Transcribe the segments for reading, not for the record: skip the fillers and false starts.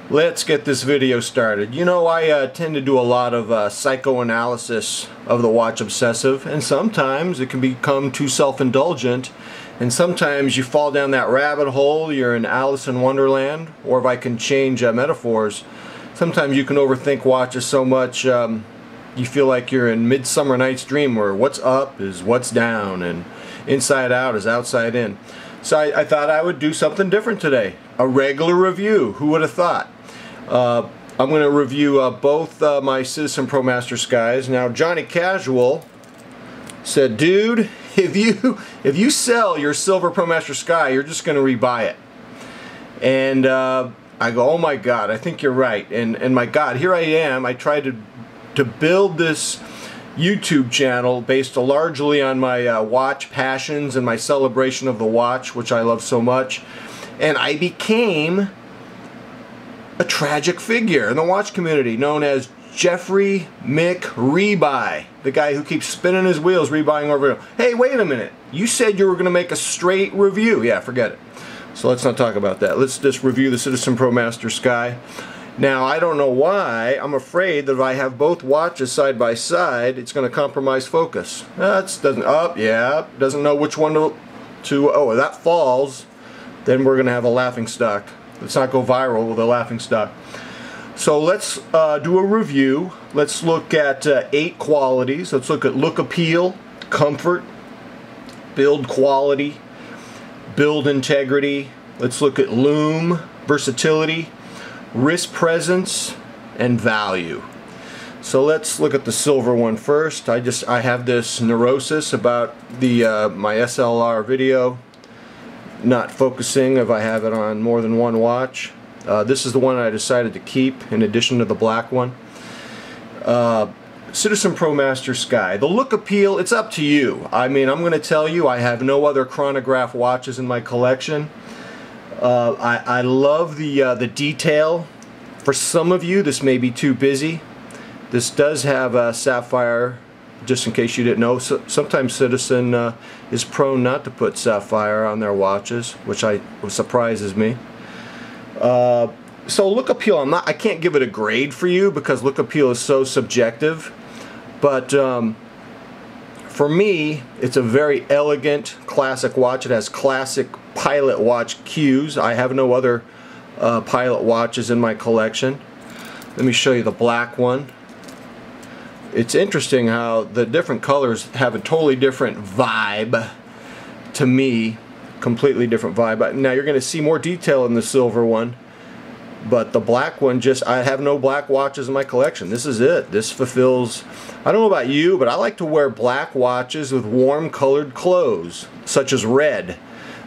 Let's get this video started. You know, I tend to do a lot of psychoanalysis of the watch obsessive, and sometimes it can become too self-indulgent, and sometimes you fall down that rabbit hole, you're in Alice in Wonderland, or if I can change metaphors, sometimes you can overthink watches so much you feel like you're in Midsummer Night's Dream, where what's up is what's down, and inside out is outside in. So I thought I would do something different today. A regular review. Who would have thought? I'm going to review both my Citizen Promaster Skies. Now, Johnny Casual said, "Dude, if you sell your silver Promaster Sky, you're just going to rebuy it." And I go, "Oh my God, I think you're right." And my God, here I am. I tried to build this YouTube channel based largely on my watch passions and my celebration of the watch, which I love so much. And I became a tragic figure in the watch community known as Jeffrey Mick Rebuy, the guy who keeps spinning his wheels rebuying over. Hey, wait a minute. You said you were going to make a straight review. Yeah, forget it. So let's not talk about that. Let's just review the Citizen Promaster Sky. Now, I don't know why. I'm afraid that if I have both watches side by side, it's going to compromise focus. Doesn't know which one to oh, that falls. Then we're going to have a laughing stock. Let's not go viral with a laughing stock. So let's do a review. Let's look at 8 qualities. Let's look at look appeal, comfort, build quality, build integrity. Let's look at loom, versatility, wrist presence, and value. So let's look at the silver one first. I have this neurosis about the my SLR video not focusing if I have it on more than one watch. This is the one I decided to keep in addition to the black one. Citizen Promaster Sky. The look appeal, it's up to you. I mean, I'm going to tell you, I have no other chronograph watches in my collection. I love the detail. For some of you, this may be too busy. This does have a sapphire, just in case you didn't know. So, sometimes Citizen is prone not to put sapphire on their watches, which surprises me. So look appeal, I can't give it a grade for you because look appeal is so subjective. But for me, it's a very elegant, classic watch. It has classic pilot watch cues. I have no other pilot watches in my collection. Let me show you the black one. It's interesting how the different colors have a totally different vibe to me. Completely different vibe. Now you're going to see more detail in the silver one, but the black one, I have no black watches in my collection. This is it. This fulfills, I don't know about you, but I like to wear black watches with warm colored clothes, such as red.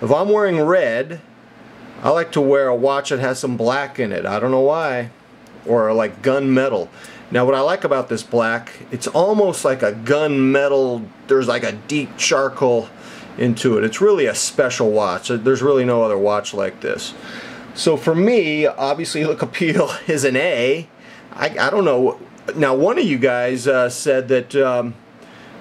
If I'm wearing red, I like to wear a watch that has some black in it. I don't know why. Or like gunmetal. Now what I like about this black, it's almost like a gunmetal, there's like a deep charcoal into it. It's really a special watch. There's really no other watch like this. So for me, obviously look appeal is an A. I don't know. Now one of you guys said that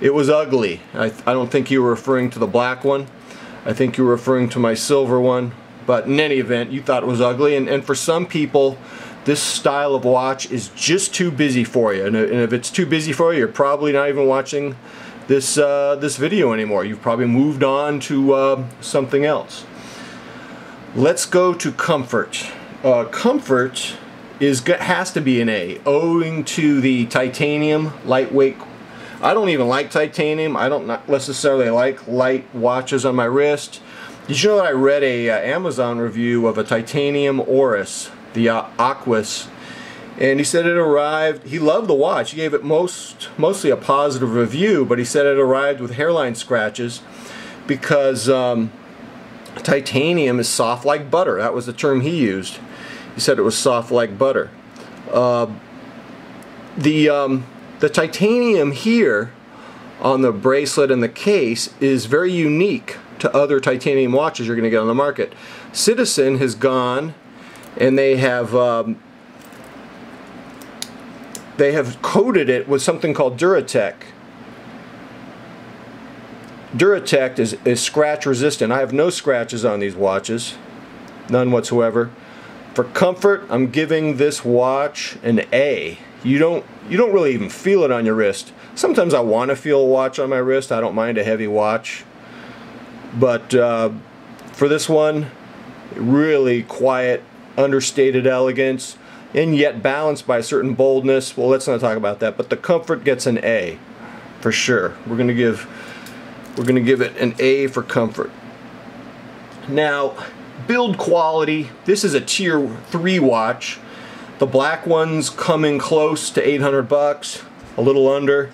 it was ugly. I don't think you were referring to the black one. I think you were referring to my silver one. But in any event, you thought it was ugly. And for some people, this style of watch is just too busy for you. And if it's too busy for you, you're probably not even watching this video anymore. You've probably moved on to something else. Let's go to comfort. Comfort has to be an A, owing to the titanium, lightweight. I don't even like titanium. I don't necessarily like light watches on my wrist. Did you know that I read a Amazon review of a titanium Oris, the Aquas, and he said it arrived, he loved the watch, he gave it mostly a positive review, but he said it arrived with hairline scratches because titanium is soft like butter. That was the term he used. He said it was soft like butter. The titanium here on the bracelet and the case is very unique to other titanium watches you're going to get on the market. Citizen has gone and they have coated it with something called Duratec. Duratec is scratch resistant. I have no scratches on these watches, none whatsoever. For comfort, I'm giving this watch an A. You don't really even feel it on your wrist. Sometimes I want to feel a watch on my wrist. I don't mind a heavy watch. But for this one, really quiet, understated elegance, and yet balanced by a certain boldness. Well, let's not talk about that. But the comfort gets an A, for sure. We're gonna give it an A for comfort. Now, build quality. This is a tier 3 watch. The black ones coming close to 800 bucks, a little under.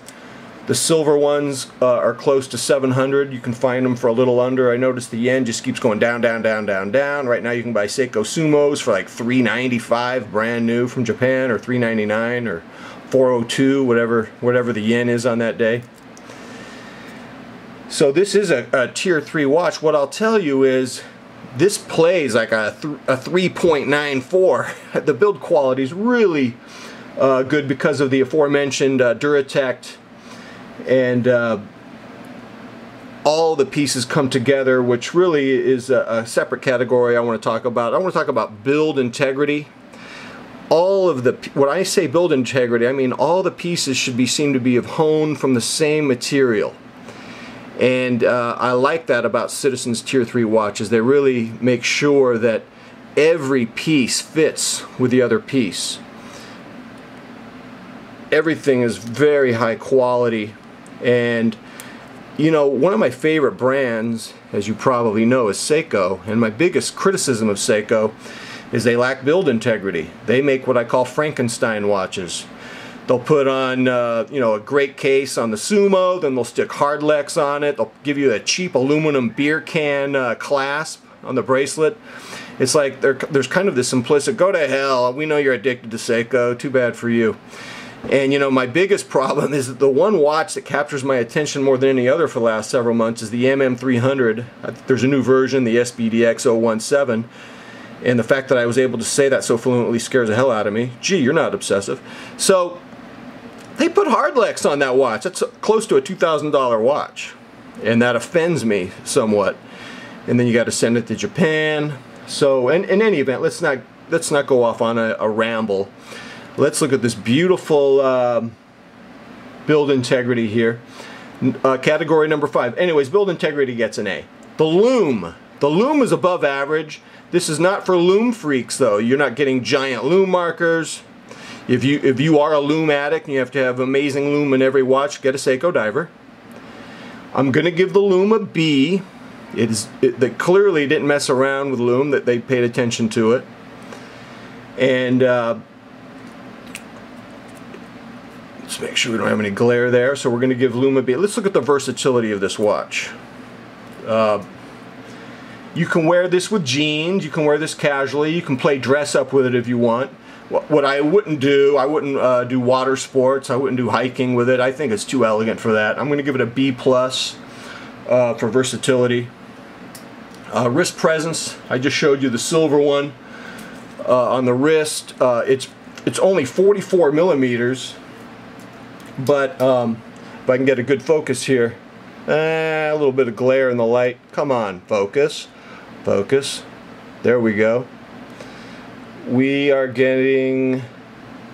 The silver ones are close to 700. You can find them for a little under. I noticed the yen just keeps going down, down, down, down, down. Right now you can buy Seiko Sumos for like $395 brand new from Japan, or $399 or $402, whatever the yen is on that day. So this is a tier 3 watch. What I'll tell you is this plays like a 3.94. The build quality is really good because of the aforementioned Duratect, and all the pieces come together, which really is a separate category I want to talk about. I want to talk about build integrity. All of the, when I say build integrity, I mean all the pieces should be seen to be honed from the same material. And I like that about Citizen's Tier 3 watches. They really make sure that every piece fits with the other piece. Everything is very high quality. And you know, one of my favorite brands, as you probably know, is Seiko. And my biggest criticism of Seiko is they lack build integrity. They make what I call Frankenstein watches. They'll put on you know, a great case on the Sumo, then they'll stick Hardlex on it. They'll give you a cheap aluminum beer can clasp on the bracelet. It's like there's kind of this simplistic, go to hell, we know you're addicted to Seiko, too bad for you. And you know, my biggest problem is that the one watch that captures my attention more than any other for the last several months is the MM300. There's a new version, the SBDX 017. And the fact that I was able to say that so fluently scares the hell out of me. Gee, you're not obsessive. So they put Hardlex on that watch. That's close to a $2,000 watch. And that offends me somewhat. And then you got to send it to Japan. So in any event, let's not go off on a ramble. Let's look at this beautiful build integrity here. Category number 5. Anyways, build integrity gets an A. The loom. The loom is above average. This is not for loom freaks, though. You're not getting giant loom markers. If you are a loom addict and you have to have amazing loom in every watch, get a Seiko diver. I'm going to give the loom a B. They clearly didn't mess around with loom, that they paid attention to it. And let's make sure we don't have any glare there. So we're going to give loom a B. Let's look at the versatility of this watch. You can wear this with jeans, you can wear this casually, you can play dress up with it if you want. What I wouldn't do, I wouldn't do water sports, I wouldn't do hiking with it. I think it's too elegant for that. I'm going to give it a B+ for versatility. Wrist presence, I just showed you the silver one on the wrist. It's only 44 millimeters, but if I can get a good focus here, a little bit of glare in the light. Come on, focus. Focus. There we go. We are getting,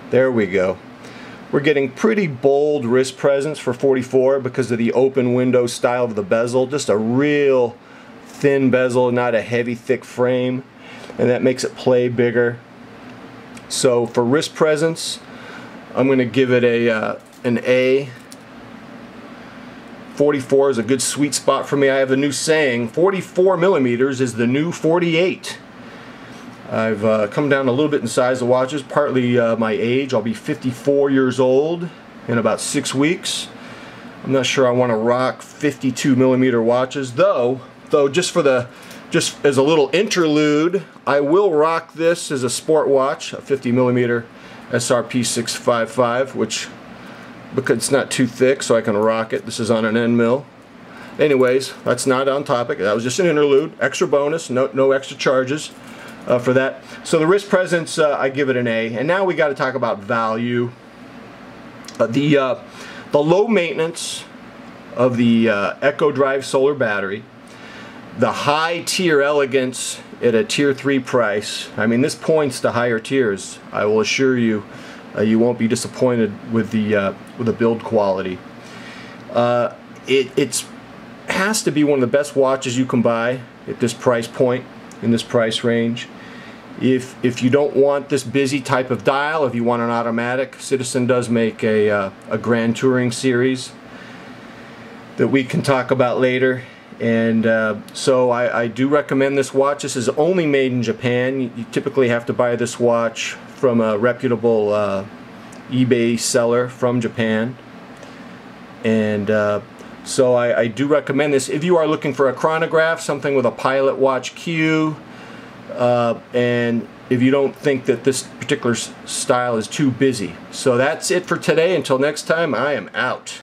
there we go. We're getting pretty bold wrist presence for 44 because of the open window style of the bezel. Just a real thin bezel, not a heavy, thick frame. And that makes it play bigger. So for wrist presence, I'm going to give it an A. 44 is a good sweet spot for me. I have a new saying, 44 millimeters is the new 48. I've come down a little bit in size of watches, partly my age. I'll be 54 years old in about 6 weeks. I'm not sure I want to rock 52 millimeter watches, though just as a little interlude, I will rock this as a sport watch, a 50 millimeter SRP 655, which, because it's not too thick, so I can rock it. This is on an end mill. Anyways, that's not on topic. That was just an interlude. Extra bonus, no extra charges for that. So the wrist presence, I give it an A. And now we got to talk about value. The low maintenance of the Echo Drive solar battery, the high tier elegance at a tier 3 price. I mean, this points to higher tiers. I will assure you, you won't be disappointed with the build quality. It has to be one of the best watches you can buy at this price point, in this price range. If you don't want this busy type of dial, if you want an automatic, Citizen does make a Grand Touring series that we can talk about later. And so I do recommend this watch. This is only made in Japan. You typically have to buy this watch from a reputable eBay seller from Japan. And so I do recommend this if you are looking for a chronograph, something with a pilot watch cue, and if you don't think that this particular style is too busy. So that's it for today. Until next time, I am out.